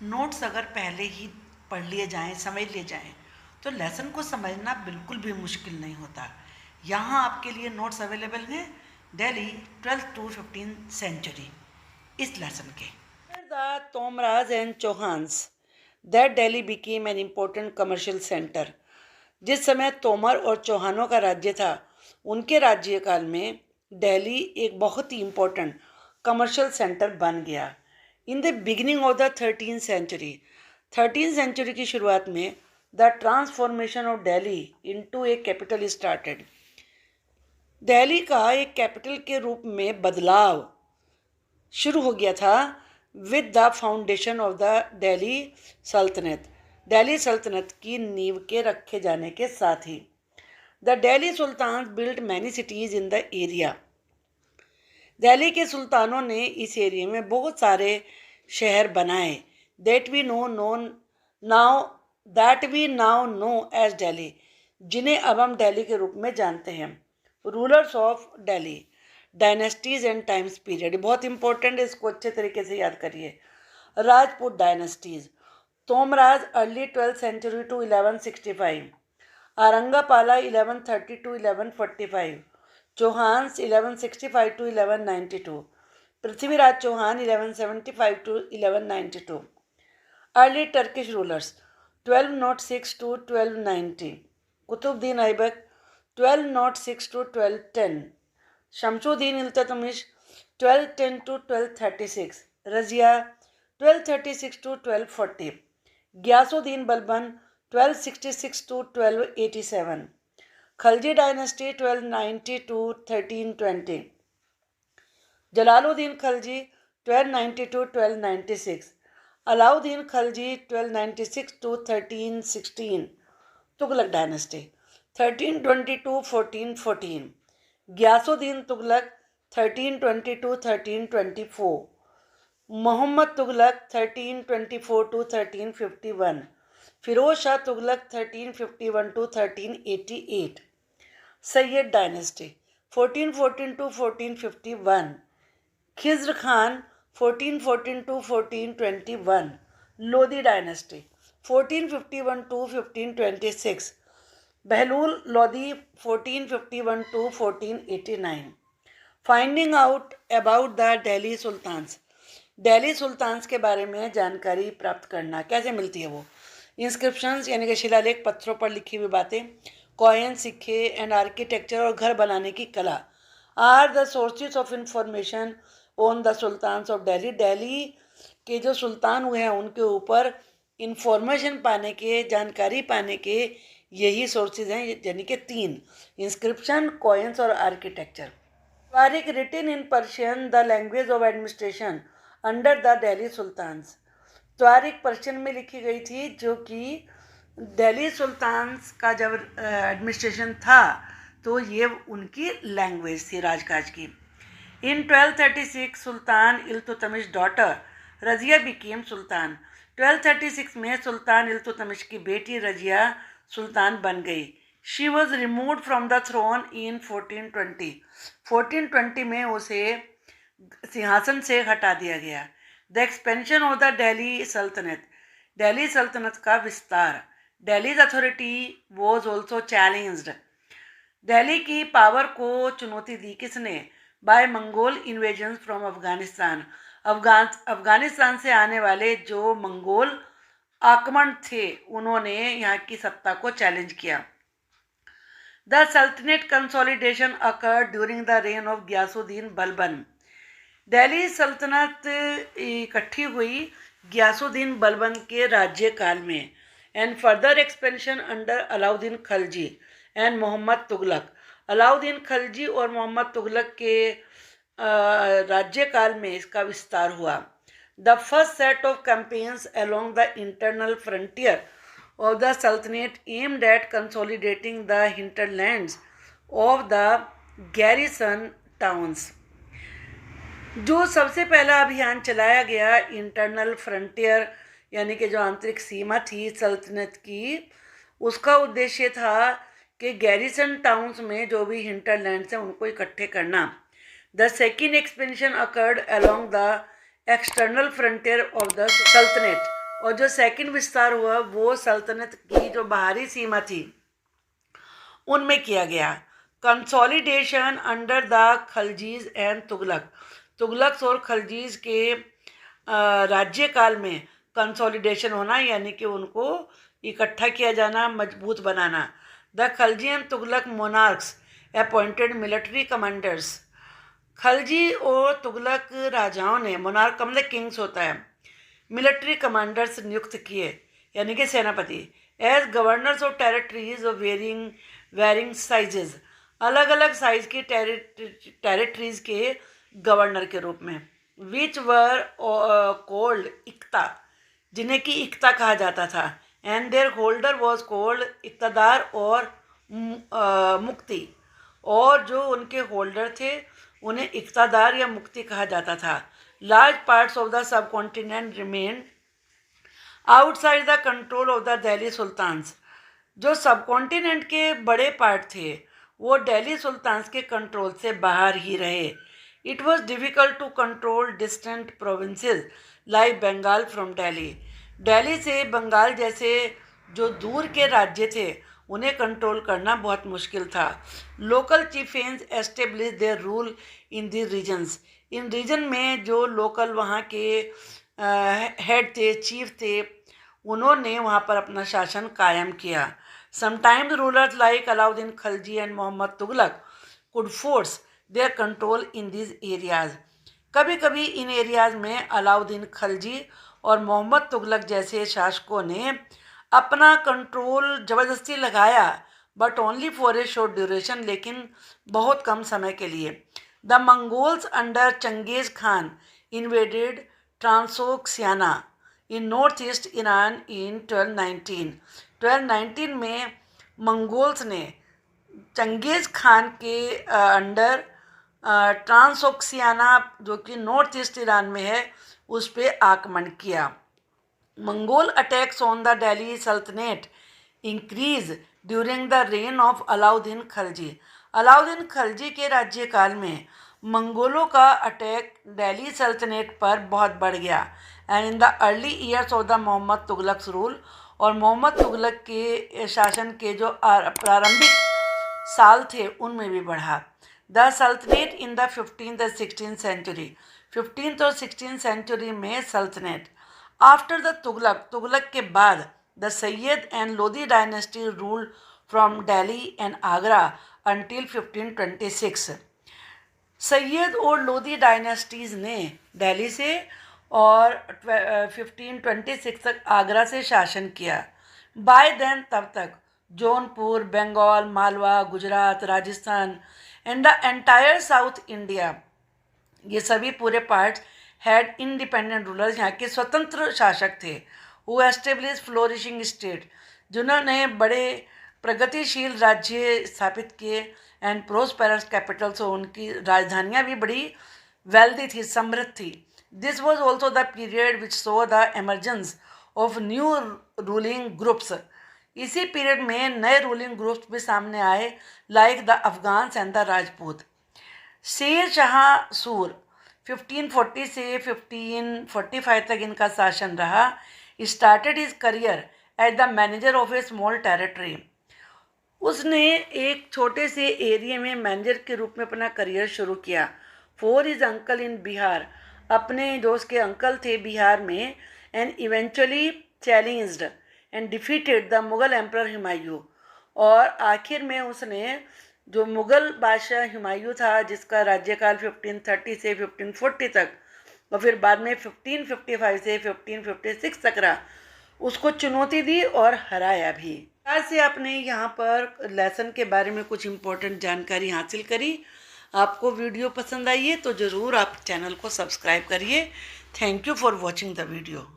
Notes अगर पहले ही पढ़ लिए जाएं, समझ लिए जाएं, तो लेसन को समझना बिल्कुल भी मुश्किल नहीं होता। यहाँ आपके लिए नोट्स अवेलेबल हैं Delhi 12th to 15th century इस लेसन के। The Tomaras and Chauhans that Delhi became an important commercial centre. जिस समय तोमर और चौहानों का राज्य था, उनके राज्यकाल में दिल्ली एक बहुत ही इम्पोर्टेंट कमर्शियल सेंटर बन गया। In the beginning of the 13th century की शुरुआत में the transformation of Delhi into a capital started. Delhi का एक कैपिटल के रूप में बदलाव शुरू हो गया था with the foundation of the Delhi Sultanat. Delhi सल्तनत की नींव के रखे जाने के साथ ही the Delhi sultan built many cities in the area. Delhi के सुल्तानों ने इस एरिया में बहुत सारे शहर बनाए that we now know as Delhi, जिन्हें अब हम दिल्ली के रूप में जानते हैं। Rulers of Delhi, dynasties and times period, बहुत इंपॉर्टेंट, इसको अच्छे तरीके से याद करिए। Rajput dynasties, Tomaras early 12th century two 1165, Anangapala 1130 to 1145, Chauhans 1165 to 1192, Prithviraj Chauhan 1175 to 1192, early Turkish rulers 1206 to 1290, Qutbuddin Aibak 1206 to 1210, Shamsuddin Iltutmish 1210 to 1236, Raziya 1236 to 1240, Ghiyasuddin Balban 1266 to 1287, Khalji dynasty 1290 to 1320, Jalaluddin Khalji 1290 to 1296, Alauddin Khalji 1296 to 1316, Tughlaq dynasty 1320 to 1414, Ghiyasuddin Tughlaq 1320 to 1324, Muhammad Tughlaq 1324 to 1351, Firoz Shah Tughlaq 1351 to 1388, Sayyid dynasty 1414 to 1451, Khizr Khan 1414 to 1421, Lodi dynasty 1451 to 1526, Bahlul Lodi 1451 to 1489। Finding out about the Delhi sultans, Delhi sultans के बारे में जानकारी प्राप्त करना कैसे मिलती है वो? इंस्क्रिप्शंस यानी कि शिलालेख, पत्थरों पर लिखी हुई बातें, कॉइन, सिक्के एंड आर्किटेक्चर और घर बनाने की कला are the sources of information on the sultans of Delhi. Delhi के जो सुल्तान हुए हैं उनके ऊपर इंफॉर्मेशन पाने के, जानकारी पाने के यही सोर्सेज हैं, यानी कि 3: इंस्क्रिप्शन, कॉइन्स और architecture. Tarikh written in Persian the language of administration under the Delhi sultans. तारिक पर्शियन में लिखी गई थी, जो कि दिल्ली सुल्तान्स का जब एडमिनिस्ट्रेशन था तो ये उनकी लैंग्वेज थी, राजकाज की। इन 1236 सुल्तान इल्तुतमिश डॉटर रजिया बिकेम सुल्तान। 1236 में सुल्तान इल्तुतमिश की बेटी रजिया सुल्तान बन गई। She was removed from the throne in 1420। 1420 में उसे सिंहासन से हटा दिया गया। The expansion of the Delhi Sultanat, Delhi Sultanat का विस्तार। Delhi's authority was also challenged, Delhi की पावर को चुनौती दी किसने? By Mongol invasion from Afghanistan. Afghanistan से आने वाले जो मंगोल आक्रमण थे, उन्होंने यहाँ की सत्ता को चैलेंज किया। The saltanat consolidation occurred during the reign of Ghiyasuddin Balban. Delhi सल्तनत इकट्ठी हुई गियासुद्दीन बलबन के राज्यकाल में। And further expansion under Alauddin Khalji and Mohammad Tughlaq. Alauddin Khalji और मोहम्मद तुगलक के राज्यकाल में इसका विस्तार हुआ। The first set of campaigns along the internal frontier of the Sultanate aimed at consolidating the hinterlands of the garrison towns। जो सबसे पहला अभियान चलाया गया इंटरनल फ्रंटियर यानी कि जो आंतरिक सीमा थी सल्तनत की, उसका उद्देश्य था कि गैरिसन टाउन्स में जो भी हिंटरलैंड्स हैं उनको इकट्ठे करना। The second expansion occurred along the external frontier of the सल्तनत और जो सेकंड विस्तार हुआ वो सल्तनत की जो बाहरी सीमा थी उनमें किया गया। Consolidation under the Khaljis and Tughlaq, Tughlaq और खलजीज के राज्यकाल में कंसोलिडेशन होना यानी कि उनको इकट्ठा किया जाना, मजबूत बनाना। The Khalji and Tughlaq monarchs appointed military commanders, Khalji और तुगलक राजाओं ने, मोनार्क का मतलब किंग्स होता है, मिलिट्री कमांडर्स नियुक्त किए यानी कि सेनापति, as governors of territories of varying sizes, अलग अलग साइज की टेरिटरीज के गवर्नर के रूप में। विच वर कोल्ड इक्ता, जिन्हें कि इक्ता कहा जाता था, and their holder was called iqtadar और मुक्ति, और जो उनके होल्डर थे उन्हें इक्तदार या मुक्ति कहा जाता था। Large parts of the subcontinent remain outside the control of the Delhi sultans, जो सब कॉन्टिनेंट के बड़े पार्ट थे वो दिल्ली सुल्तान्स के कंट्रोल से बाहर ही रहे। It was difficult to control distant provinces like Bengal from Delhi, Delhi से बंगाल जैसे जो दूर के राज्य थे उन्हें कंट्रोल करना बहुत मुश्किल था। Local chieftains establish their rule in the regions, इन रीजन में जो लोकल वहाँ के हेड थे, चीफ थे, उन्होंने वहाँ पर अपना शासन कायम किया। Sometimes rulers like Alauddin Khalji and Mohammad Tughlaq could force their control in this areas, कभी कभी इन एरियाज में अलाउद्दीन खलजी और मोहम्मद तुगलक जैसे शासकों ने अपना कंट्रोल ज़बरदस्ती लगाया, but only for a short duration, लेकिन बहुत कम समय के लिए। The Mongols under Genghis Khan invaded Transoxiana in north east Iran in 1219 में मंगोल्स ने चंगेज़ खान के अंडर ट्रांसोक्सियाना जो कि नॉर्थ ईस्ट ईरान में है उस पर आक्रमण किया। Mongol attacks on the Delhi Sultanat increase during the reign of Alauddin Khalji, Alauddin Khalji के राज्यकाल में मंगोलों का अटैक दिल्ली सल्तनत पर बहुत बढ़ गया। And in the early years of the Mohammad Tughlaq rule, और मोहम्मद तुगलक के शासन के जो प्रारंभिक साल थे उनमें भी बढ़ा। द सल्तनत इन द 15th और 16th सेंचुरी, 15th और 16th सेंचुरी में सल्तनत। आफ्टर द तुगलक, तुगलक के बाद the Syed and Lodhi dynasty ruled from Delhi and Agra until 1526, Syed और लोधी डायनेस्टीज़ ने दिल्ली से और 1526 तक आगरा से शासन किया। बाय देन तब तक Jaunpur, Bengal, Malwa, Gujarat, Rajasthan and the entire south India, ये सभी पूरे पार्ट्स हैड इंडिपेंडेंट रूलर्स, यहाँ के स्वतंत्र शासक थे। हु एस्टेब्लिश फ्लोरिशिंग स्टेट, जिन्होंने बड़े प्रगतिशील राज्य स्थापित किए, एंड प्रोस्पेरस कैपिटल्स, उनकी राजधानियाँ भी बड़ी वेल्दी थी, समृद्ध थी। This was also the period which so the emergence of new ruling groups, इसी पीरियड में नए रूलिंग ग्रुप्स भी सामने आए, like the Afghans and the Rajput. Sher Shah सूर 1540 से 1545 तक इनका शासन रहा। Started his career as the manager of a small territory, उसने एक छोटे से एरिया में मैनेजर के रूप में अपना करियर शुरू किया। फॉर हिज अंकल इन बिहार, अपने जो उसके अंकल थे बिहार में, and eventually challenged and defeated the Mughal emperor Humayun, और आखिर में उसने जो मुग़ल बादशाह हुमायूं था जिसका राज्यकाल 1530 से 1540 तक और फिर बाद में 1555 से 1556 तक रहा, उसको चुनौती दी और हराया भी। आज से आपने यहाँ पर लेसन के बारे में कुछ इम्पोर्टेंट जानकारी हासिल करी। आपको वीडियो पसंद आई है तो ज़रूर आप चैनल को सब्सक्राइब करिए। Thank you for watching the video.